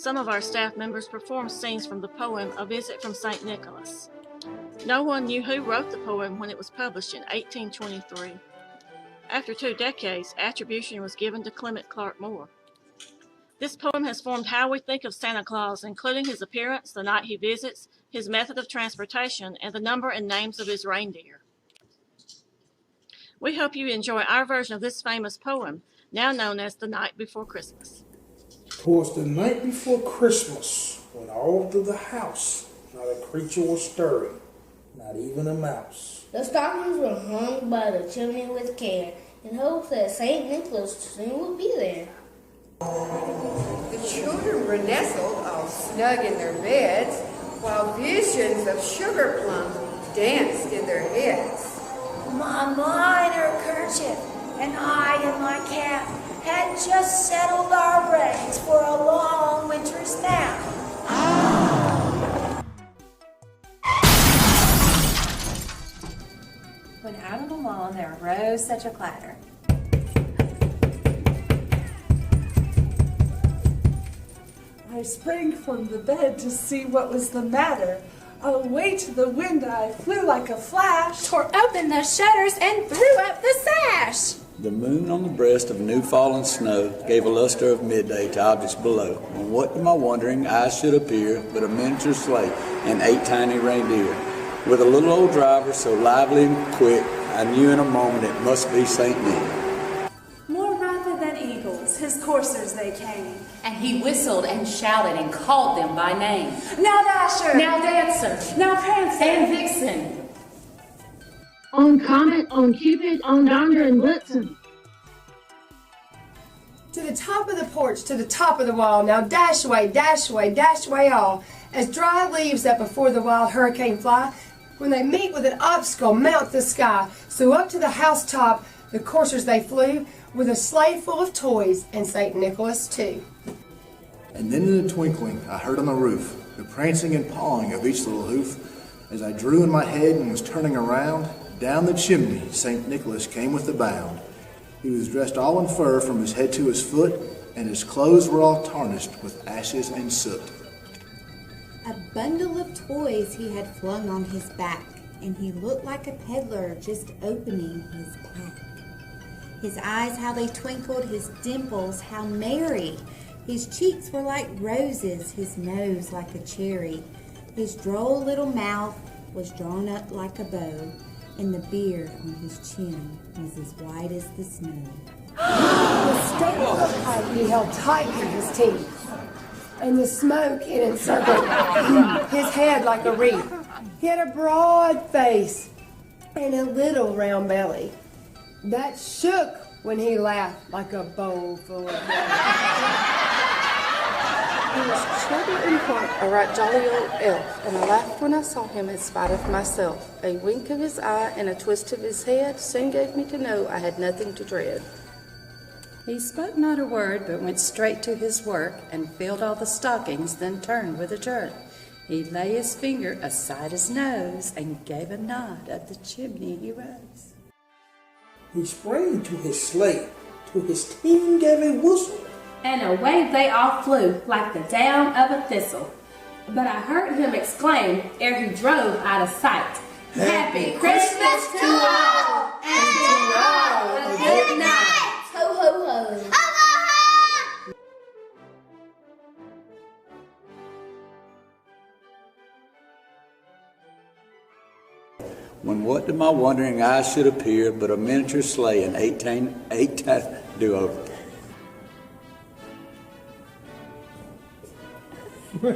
some of our staff members performed scenes from the poem A Visit from St. Nicholas. No one knew who wrote the poem when it was published in 1823. After 2 decades, attribution was given to Clement Clarke Moore. This poem has formed how we think of Santa Claus, including his appearance, the night he visits, his method of transportation, and the number and names of his reindeer. We hope you enjoy our version of this famous poem, now known as The Night Before Christmas. 'Twas the night before Christmas, when all through the house not a creature was stirring, not even a mouse. The stockings were hung by the chimney with care, in hopes that St. Nicholas soon would be there. The children were nestled all snug in their beds, while visions of sugar plums danced in their heads. My minor kerchief and I in my cap had just settled our brains for a long winter's nap. When out on the lawn there arose such a clatter. I sprang from the bed to see what was the matter. Away to the window I flew like a flash, tore open the shutters and threw up the sash. The moon on the breast of new fallen snow gave a luster of midday to objects below. And what to my wondering eyes should appear but a miniature sleigh and 8 tiny reindeer. With a little old driver so lively and quick, I knew in a moment it must be St. Nick. More rapid than eagles, his coursers they came. And he whistled and shouted and called them by name. Now Dasher! Now Dancer! Now Prancer! And Vixen! On Comet, on Cupid, on Donder and Blitzen. To the top of the porch, to the top of the wall, now dash away, dash away, dash away all. As dry leaves that before the wild hurricane fly, when they meet with an obstacle, mount the sky. So up to the housetop, the coursers they flew, with a sleigh full of toys, and St. Nicholas too. And then in a twinkling, I heard on the roof the prancing and pawing of each little hoof. As I drew in my head and was turning around, down the chimney St. Nicholas came with a bound. He was dressed all in fur from his head to his foot, and his clothes were all tarnished with ashes and soot. A bundle of toys he had flung on his back, and he looked like a peddler just opening his pack. His eyes, how they twinkled, his dimples, how merry. His cheeks were like roses, his nose like a cherry. His droll little mouth was drawn up like a bow, and the beard on his chin was as white as the snow. The staple pipe he held tight in his teeth, and the smoke it encircled his head like a wreath. He had a broad face and a little round belly that shook when he laughed like a bowl full of jelly. He was chubby and plump, a right jolly old elf, and I laughed when I saw him in spite of myself. A wink of his eye and a twist of his head soon gave me to know I had nothing to dread. He spoke not a word, but went straight to his work, and filled all the stockings, then turned with a jerk. He lay his finger aside his nose, and gave a nod up the chimney he rose. He sprang to his sleigh, to his team gave a whistle, And away they all flew like the down of a thistle. But I heard him exclaim ere he drove out of sight, Happy Christmas to all, and to all a good night. Ho, ho, ho. When what to my wondering eyes should appear but a miniature sleigh and 8 do-over. More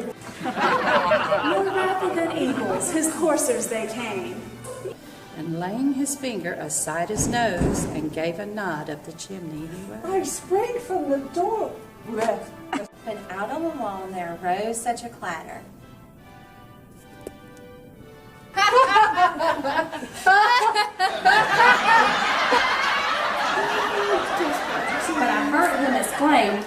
rapid than eagles, his coursers they came. And laying his finger aside his nose, and gave a nod up the chimney he rose. I sprang from the door. When out on the lawn there arose such a clatter. but I heard him exclaim,